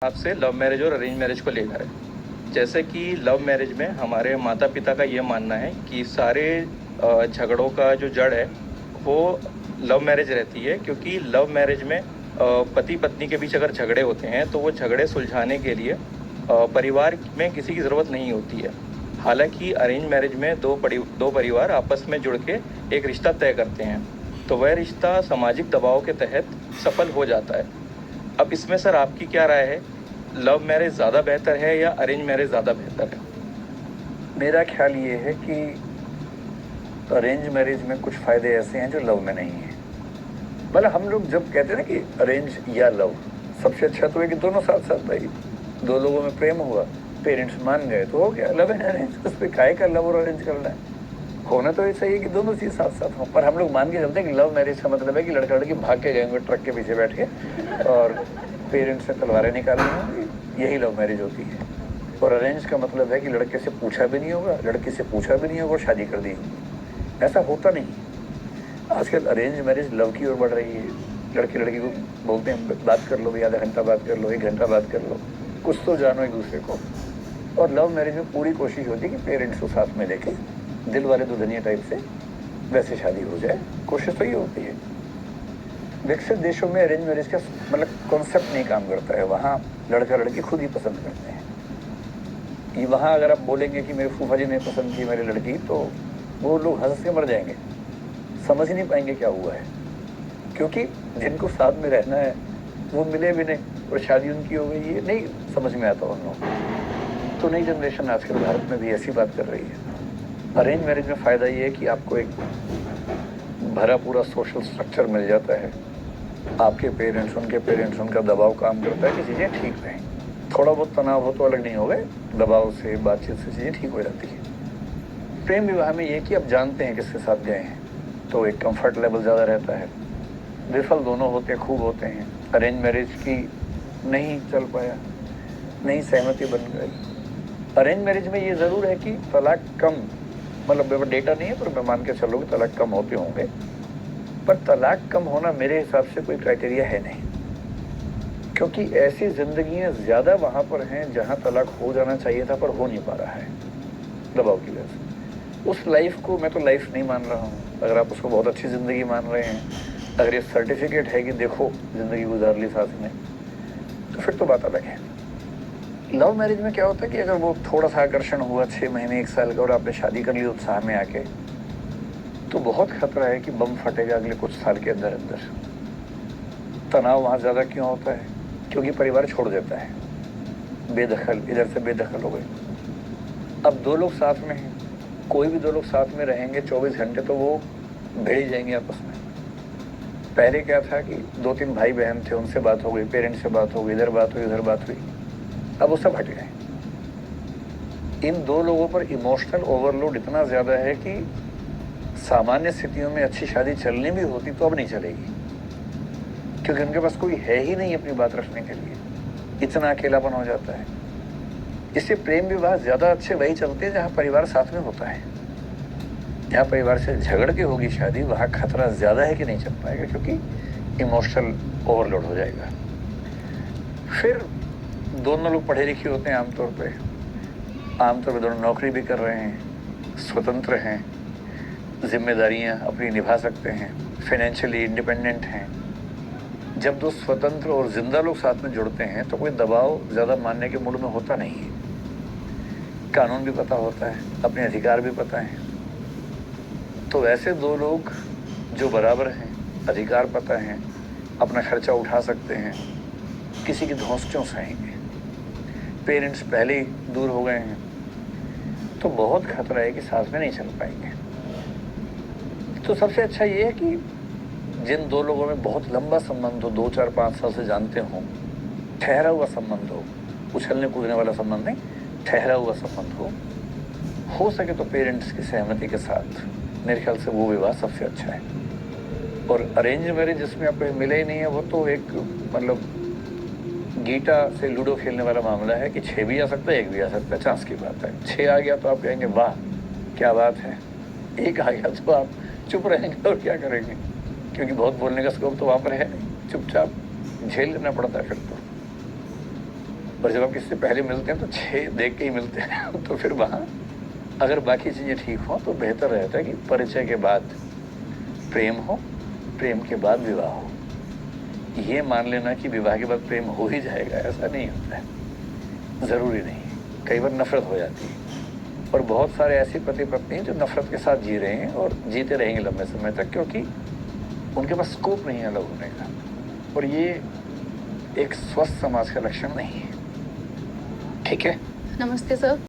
आपसे love marriage और arrange marriage को लेकर है। जैसे कि लव मैरिज में हमारे माता पिता का ये मानना है कि सारे झगड़ों का जो जड़ है वो लव मैरिज रहती है, क्योंकि लव मैरिज में पति पत्नी के बीच अगर झगड़े होते हैं तो वो झगड़े सुलझाने के लिए परिवार में किसी की ज़रूरत नहीं होती है। हालांकि अरेंज मैरिज में दो परिवार आपस में जुड़ के एक रिश्ता तय करते हैं, तो वह रिश्ता सामाजिक दबाव के तहत सफल हो जाता है। अब इसमें सर आपकी क्या राय है? लव मैरिज ज़्यादा बेहतर है या अरेंज मैरिज ज़्यादा बेहतर है? मेरा ख्याल ये है कि अरेंज मैरिज में कुछ फ़ायदे ऐसे हैं जो लव में नहीं हैं। मतलब हम लोग जब कहते हैं ना कि अरेंज या लव, सबसे अच्छा तो है कि दोनों साथ साथ भाई, दो लोगों में प्रेम हुआ, पेरेंट्स मान गए तो हो गया लव एंड अरेंज। उस पर काहे का लव और अरेंज करना है? होना तो ऐसा ही है कि दोनों चीज़ साथ साथ हों। पर हम लोग मान के चलते हैं कि लव मैरिज का मतलब है कि लड़का लड़की भाग के गए होंगे ट्रक के पीछे बैठ के और पेरेंट्स से तलवारें निकाल ली होंगी, यही लव मैरिज होती है। और अरेंज का मतलब है कि लड़के से पूछा भी नहीं होगा, लड़की से पूछा भी नहीं होगा और शादी कर दी होगी। ऐसा होता नहीं। आजकल अरेंज मैरिज लव की ओर बढ़ रही है। लड़के लड़की को बोलते हैं बात कर लो, आधा घंटा बात कर लो, 1 घंटा बात कर लो, कुछ तो जानो एक दूसरे को। और लव मैरिज में पूरी कोशिश होती है कि पेरेंट्स को साथ में लेके दिल वाले दुल्हनिया टाइप से वैसे शादी हो जाए। कोशिश तो ये होती है। विकसित देशों में अरेंज मैरिज का मतलब कॉन्सेप्ट नहीं काम करता है। वहाँ लड़का लड़की खुद ही पसंद करते हैं। ये वहाँ अगर आप बोलेंगे कि मेरे फूफा जी ने पसंद की मेरी लड़की, तो वो लोग हंस के मर जाएंगे, समझ ही नहीं पाएंगे क्या हुआ है। क्योंकि जिनको साथ में रहना है वो मिले भी नहीं और शादी उनकी हो गई, ये नहीं समझ में आता उन लोगों को। तो नई जनरेशन आजकल भारत में भी ऐसी बात कर रही है। अरेंज मैरिज में फ़ायदा ये है कि आपको एक भरा पूरा सोशल स्ट्रक्चर मिल जाता है। आपके पेरेंट्स, उनके पेरेंट्स, उनका दबाव काम करता है कि चीज़ें ठीक रहें। थोड़ा बहुत तनाव हो तो अलग नहीं हो गए, दबाव से, बातचीत से चीज़ें ठीक हो जाती है। प्रेम विवाह में ये कि आप जानते हैं किसके साथ गए हैं, तो एक कंफर्ट लेवल ज़्यादा रहता है। विफल दोनों होते खूब होते हैं। अरेंज मैरिज की नहीं चल पाया, नहीं सहमति बन गई। अरेंज मैरिज में ये ज़रूर है कि तलाक कम, मतलब डेटा नहीं है पर मैं मान के चलो कि तलाक कम होते होंगे। पर तलाक कम होना मेरे हिसाब से कोई क्राइटेरिया है नहीं, क्योंकि ऐसी ज़िंदगियां ज़्यादा वहाँ पर हैं जहाँ तलाक हो जाना चाहिए था पर हो नहीं पा रहा है दबाव की वजह से। उस लाइफ को मैं तो लाइफ नहीं मान रहा हूँ। अगर आप उसको बहुत अच्छी ज़िंदगी मान रहे हैं, अगर ये सर्टिफिकेट है कि देखो ज़िंदगी गुजार ली साथ में, तो फिर तो बात अलग है। लव मैरिज में क्या होता है कि अगर वो थोड़ा सा आकर्षण हुआ 6 महीने 1 साल का और आपने शादी कर ली उत्साह में आके, तो बहुत खतरा है कि बम फटेगा अगले कुछ साल के अंदर अंदर। तनाव वहाँ ज़्यादा क्यों होता है? क्योंकि परिवार छोड़ देता है, बेदखल, इधर से बेदखल हो गए। अब 2 लोग साथ में हैं, कोई भी 2 लोग साथ में रहेंगे 24 घंटे तो वो भिड़ ही जाएंगे आपस में। पहले क्या था कि 2-3 भाई बहन थे, उनसे बात हो गई, पेरेंट्स से बात हो गई, इधर बात हुई उधर बात हुई, अब वो सब हट गए। इन 2 लोगों पर इमोशनल ओवरलोड इतना ज़्यादा है कि सामान्य स्थितियों में अच्छी शादी चलनी भी होती तो अब नहीं चलेगी, क्योंकि उनके पास कोई है ही नहीं अपनी बात रखने के लिए। इतना अकेलापन हो जाता है। इससे प्रेम विवाह ज़्यादा अच्छे वही चलते हैं जहाँ परिवार साथ में होता है। जहाँ परिवार से झगड़ के होगी शादी, वहाँ खतरा ज़्यादा है कि नहीं चल पाएगा, क्योंकि इमोशनल ओवरलोड हो जाएगा। फिर दोनों लोग पढ़े लिखे होते हैं आमतौर पे दोनों नौकरी भी कर रहे हैं, स्वतंत्र हैं, जिम्मेदारियां अपनी निभा सकते हैं, फाइनेंशियली इंडिपेंडेंट हैं। जब 2 स्वतंत्र और जिंदा लोग साथ में जुड़ते हैं तो कोई दबाव ज़्यादा मानने के मूड में होता नहीं है। कानून भी पता होता है, अपने अधिकार भी पता है। तो ऐसे 2 लोग जो बराबर हैं, अधिकार पता है, अपना खर्चा उठा सकते हैं, किसी की धौंस क्यों सहेंगे? पेरेंट्स पहले ही दूर हो गए हैं, तो बहुत खतरा है कि साथ में नहीं चल पाएंगे। तो सबसे अच्छा ये है कि जिन 2 लोगों में बहुत लंबा संबंध हो, 2, 4, 5 साल से जानते हों, ठहरा हुआ संबंध हो, उछलने कूदने वाला संबंध नहीं, ठहरा हुआ संबंध हो सके तो पेरेंट्स की सहमति के साथ, मेरे ख्याल से वो विवाह सबसे अच्छा है। और अरेंज मैरिज जिसमें आपको मिले ही नहीं है, वो तो एक मतलब गीटा से लूडो खेलने वाला मामला है कि 6 भी आ सकता है, 1 भी आ सकता है, चांस की बात है। 6 आ गया तो आप कहेंगे वाह क्या बात है, 1 आ गया तो आप चुप रहेंगे और क्या करेंगे, क्योंकि बहुत बोलने का स्कोप तो वहाँ पर है नहीं, चुपचाप झेल लेना पड़ता है फिर तो। और जब आप किसी से पहले मिलते हैं तो 6 देख के ही मिलते हैं तो फिर वहाँ अगर बाकी चीज़ें ठीक हों तो बेहतर रहता है कि परिचय के बाद प्रेम हो, प्रेम के बाद विवाह हो। ये मान लेना कि विवाह के बाद प्रेम हो ही जाएगा, ऐसा नहीं होता है, ज़रूरी नहीं। कई बार नफरत हो जाती है और बहुत सारे ऐसे पति पत्नी हैं जो नफरत के साथ जी रहे हैं और जीते रहेंगे लंबे समय तक, क्योंकि उनके पास स्कोप नहीं है अलग होने का। और ये एक स्वस्थ समाज का लक्षण नहीं है। ठीक है। नमस्ते सर।